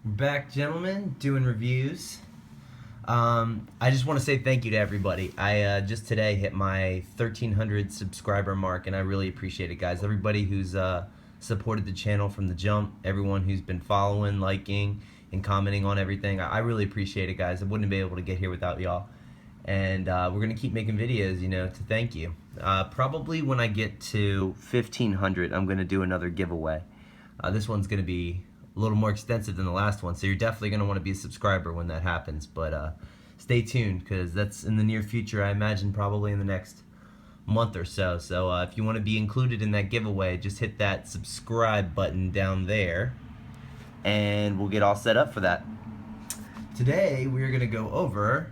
We're back, gentlemen, doing reviews. I just want to say thank you to everybody. I just today hit my 1,300 subscriber mark, and I really appreciate it, guys. Everybody who's supported the channel from the jump, everyone who's been following, liking, and commenting on everything. I really appreciate it, guys. I wouldn't be able to get here without y'all. And we're going to keep making videos, to thank you. Probably when I get to 1,500, I'm going to do another giveaway. This one's going to be a little more extensive than the last one, so you're definitely going to want to be a subscriber when that happens. But stay tuned, because that's in the near future. I imagine probably in the next month or so. So if you want to be included in that giveaway, just hit that subscribe button down there, and we'll get all set up for that. Today we're going to go over,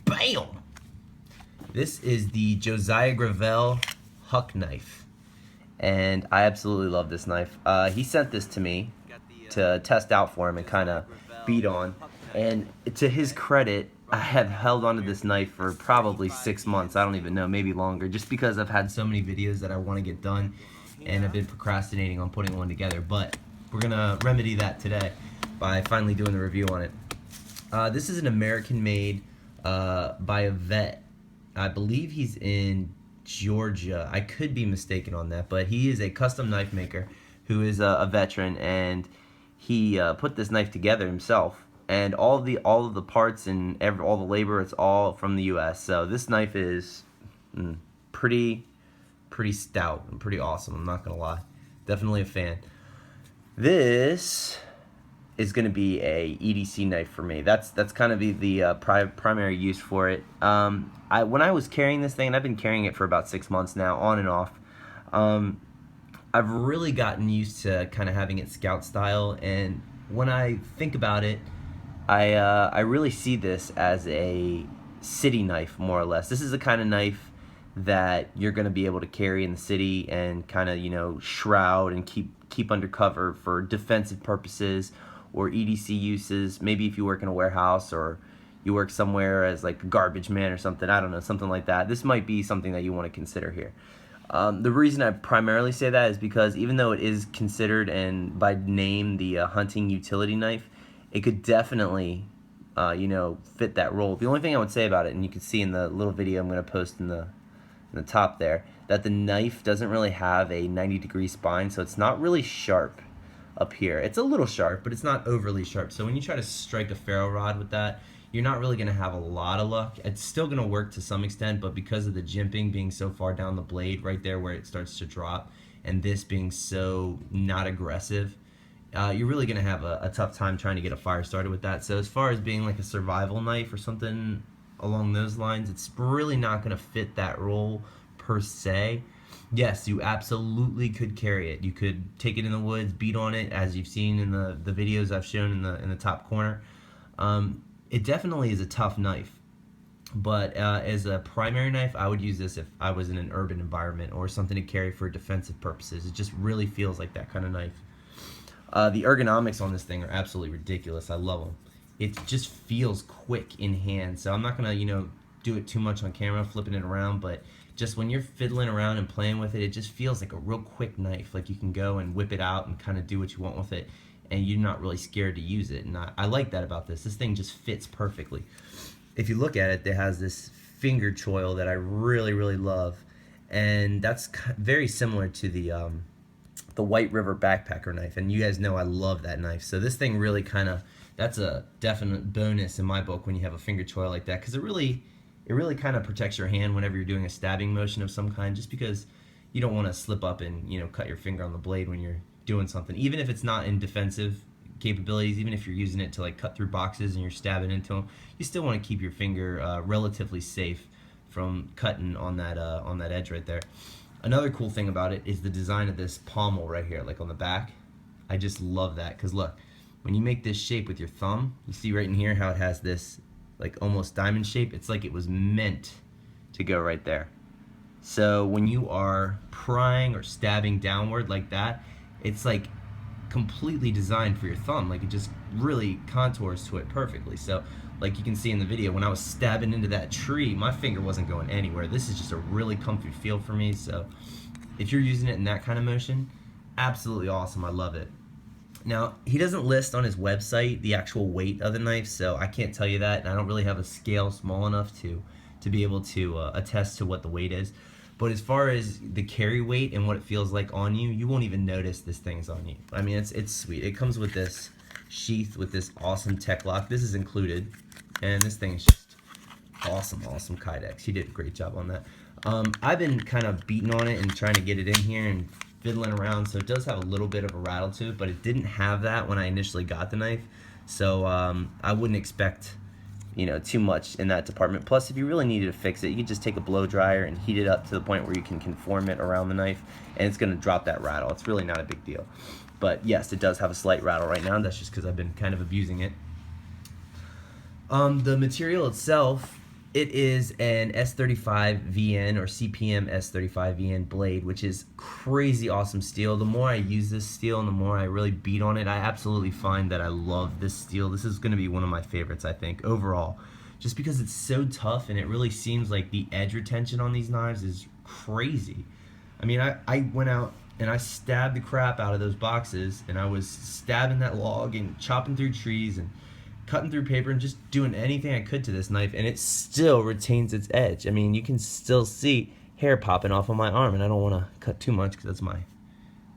bam! This is the Josiah Gravelle HUK knife, and I absolutely love this knife. He sent this to me to test out for him and kind of beat on, and to his credit, I have held onto this knife for probably 6 months. I don't even know, maybe longer, just because I've had so many videos that I want to get done, and I've been procrastinating on putting one together. But we're gonna remedy that today by finally doing the review on it. This is an American-made by a vet. I believe he's in Georgia. I could be mistaken on that, but he is a custom knife maker who is a veteran, and he put this knife together himself, and all of the parts and all the labor, it's all from the U.S. So this knife is pretty stout and pretty awesome. I'm not gonna lie, definitely a fan. This is gonna be a EDC knife for me. That's kind of the primary use for it. When I was carrying this thing, and I've been carrying it for about 6 months now, on and off. I've really gotten used to kind of having it scout style, and when I think about it, I really see this as a city knife, more or less. This is the kind of knife that you're going to be able to carry in the city and kind of, shroud and keep under cover for defensive purposes or EDC uses. Maybe if you work in a warehouse or you work somewhere as like a garbage man or something, I don't know, something like that. This might be something that you want to consider here. The reason I primarily say that is because even though it is considered and by name the hunting utility knife, it could definitely fit that role. The only thing I would say about it, and you can see in the little video I'm going to post in the top there, that the knife doesn't really have a 90-degree spine, so it's not really sharp up here. It's a little sharp, but it's not overly sharp. So when you try to strike a ferro rod with that, you're not really going to have a lot of luck. It's still going to work to some extent, but because of the jimping being so far down the blade right there where it starts to drop, and this being so not aggressive, you're really going to have a tough time trying to get a fire started with that. So as far as being like a survival knife or something along those lines, it's really not going to fit that role per se. Yes, you absolutely could carry it. You could take it in the woods, beat on it, as you've seen in the videos I've shown in the top corner. It definitely is a tough knife, but as a primary knife, I would use this if I was in an urban environment or something to carry for defensive purposes. It just really feels like that kind of knife. The ergonomics on this thing are absolutely ridiculous. I love them. It just feels quick in hand, so I'm not gonna do it too much on camera, flipping it around, but just when you're fiddling around and playing with it, it just feels like a real quick knife. Like you can go and whip it out and kind of do what you want with it, and you're not really scared to use it. And I like that about this. This thing just fits perfectly. If you look at it, it has this finger choil that I really love, and that's very similar to the White River backpacker knife, and you guys know I love that knife. So this thing really that's a definite bonus in my book when you have a finger choil like that, because it really kind of protects your hand whenever you're doing a stabbing motion of some kind, just because you don't want to slip up and cut your finger on the blade when you're doing something, even if it's not in defensive capabilities. Even if you're using it to like cut through boxes and you're stabbing into them, you still want to keep your finger relatively safe from cutting on that edge right there. Another cool thing about it is the design of this pommel right here, like on the back. I just love that, because look, when you make this shape with your thumb, you see right in here how it has this like almost diamond shape. It's like it was meant to go right there. So when you are prying or stabbing downward like that, it's like completely designed for your thumb. Like it just really contours to it perfectly. So like you can see in the video, when I was stabbing into that tree, my finger wasn't going anywhere. This is just a really comfy feel for me. So if you're using it in that kind of motion, absolutely awesome. I love it. Now, he doesn't list on his website the actual weight of the knife, so I can't tell you that, and I don't really have a scale small enough to be able to attest to what the weight is. But as far as the carry weight and what it feels like on you, you won't even notice this thing's on you. I mean, it's sweet. It comes with this sheath with this awesome tech lock. This is included, and this thing is just awesome Kydex. He did a great job on that. I've been kind of beating on it and trying to get it in here and fiddling around, so it does have a little bit of a rattle to it, but it didn't have that when I initially got the knife, so I wouldn't expect, you know, too much in that department. Plus, if you really needed to fix it, you could just take a blow dryer and heat it up to the point where you can conform it around the knife, and it's going to drop that rattle. It's really not a big deal. But yes, it does have a slight rattle right now, and that's just because I've been kind of abusing it. The material itself, it is an S35 VN or CPM S35 VN blade, which is crazy awesome steel. The more I use this steel and the more I really beat on it, I absolutely find that I love this steel. This is going to be one of my favorites, I think, overall. Just because it's so tough, and it really seems like the edge retention on these knives is crazy. I mean, I went out and I stabbed the crap out of those boxes, and I was stabbing that log and chopping through trees and cutting through paper and just doing anything I could to this knife, and it still retains its edge. I mean, you can still see hair popping off on my arm, and I don't want to cut too much because that's my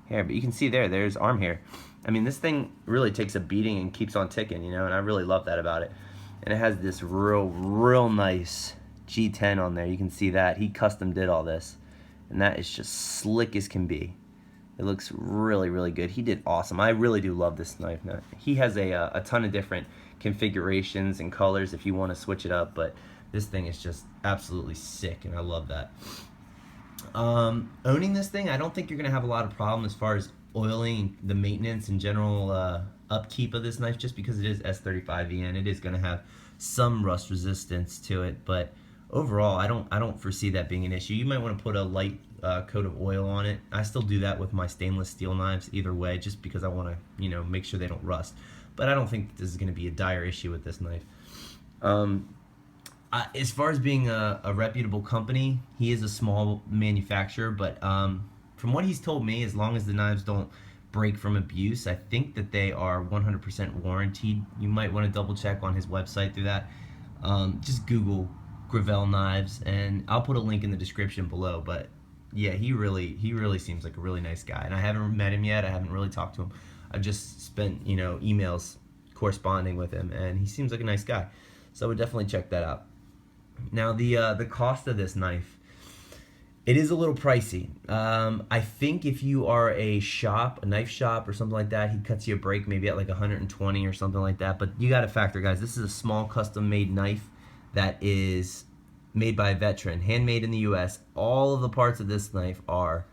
hair, but you can see there's arm hair. I mean, this thing really takes a beating and keeps on ticking, you know, and I really love that about it. And it has this real nice G10 on there. You can see that. He custom did all this, and that is just slick as can be. It looks really good. He did awesome. I really do love this knife. Now, he has a ton of different configurations and colors if you want to switch it up, but this thing is just absolutely sick, and I love that. Owning this thing, I don't think you're going to have a lot of problem as far as oiling, the maintenance and general upkeep of this knife, just because it is S35VN. It is going to have some rust resistance to it, but overall I don't foresee that being an issue. You might want to put a light coat of oil on it. I still do that with my stainless steel knives either way, just because I want to, you know, make sure they don't rust. But I don't think this is going to be a dire issue with this knife. As far as being a reputable company, he is a small manufacturer, but from what he's told me, as long as the knives don't break from abuse, I think that they are 100% warranted. You might want to double check on his website through that. Just Google Gravelle knives, and I'll put a link in the description below. But yeah, he really seems like a really nice guy, and I haven't met him yet. I haven't really talked to him. I've just spent, you know, emails corresponding with him, and he seems like a nice guy. So I would definitely check that out. Now the cost of this knife, it is a little pricey. I think if you are a knife shop or something like that, he cuts you a break maybe at like 120 or something like that. But you got to factor, guys, this is a small custom-made knife that is made by a veteran, handmade in the U.S. All of the parts of this knife are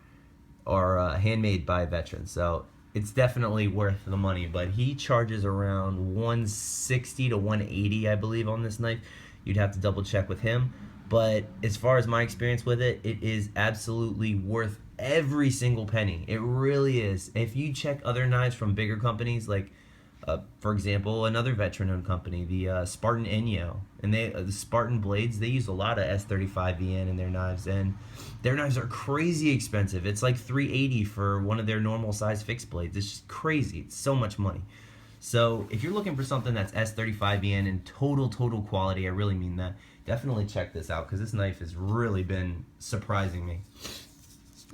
handmade by a veteran, so it's definitely worth the money. But he charges around 160 to 180, I believe, on this knife. You'd have to double check with him. But as far as my experience with it, it is absolutely worth every single penny. It really is. If you check other knives from bigger companies, like for example, another veteran-owned company, the Spartan Enyo, and the Spartan blades, they use a lot of S35VN in their knives, and their knives are crazy expensive. It's like $380 for one of their normal size fixed blades. It's just crazy. It's so much money. So if you're looking for something that's S35VN in total quality, I really mean that, definitely check this out, because this knife has really been surprising me.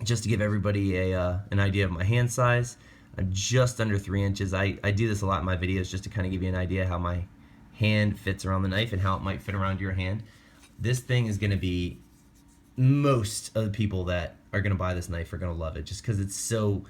Just to give everybody an idea of my hand size, I'm just under 3 inches. I do this a lot in my videos just to kind of give you an idea how my hand fits around the knife and how it might fit around your hand. This thing is going to be, most of the people that are going to buy this knife are going to love it, just because it's so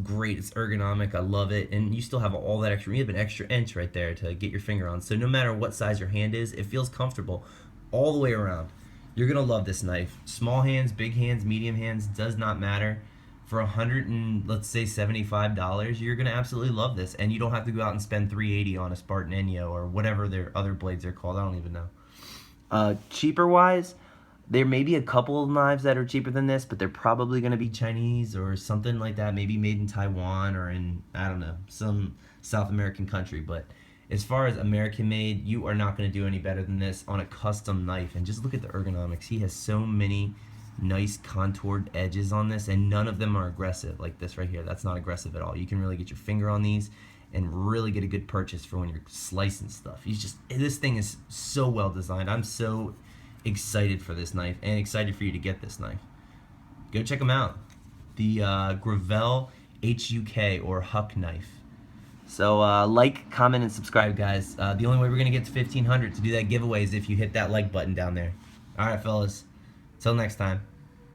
great. It's ergonomic. I love it. And you still have all that extra, you have an extra inch right there to get your finger on. So no matter what size your hand is, it feels comfortable all the way around. You're going to love this knife. Small hands, big hands, medium hands, does not matter. For let's say $75, you're going to absolutely love this. And you don't have to go out and spend $380 on a Spartan Enyo or whatever their other blades are called. I don't even know. Cheaper wise, there may be a couple of knives that are cheaper than this, but they're probably going to be Chinese or something like that, maybe made in Taiwan or in, I don't know, some South American country. But as far as American made, you are not going to do any better than this on a custom knife. And just look at the ergonomics. He has so many Nice contoured edges on this, and none of them are aggressive like this right here. That's not aggressive at all. You can really get your finger on these and really get a good purchase for when you're slicing stuff. This thing is so well designed. I'm so excited for this knife and excited for you to get this knife. Go check them out. The Gravelle HUK or Huck knife. So like, comment, and subscribe, guys. The only way we're gonna get to 1,500 to do that giveaway is if you hit that like button down there. All right, fellas. Till next time.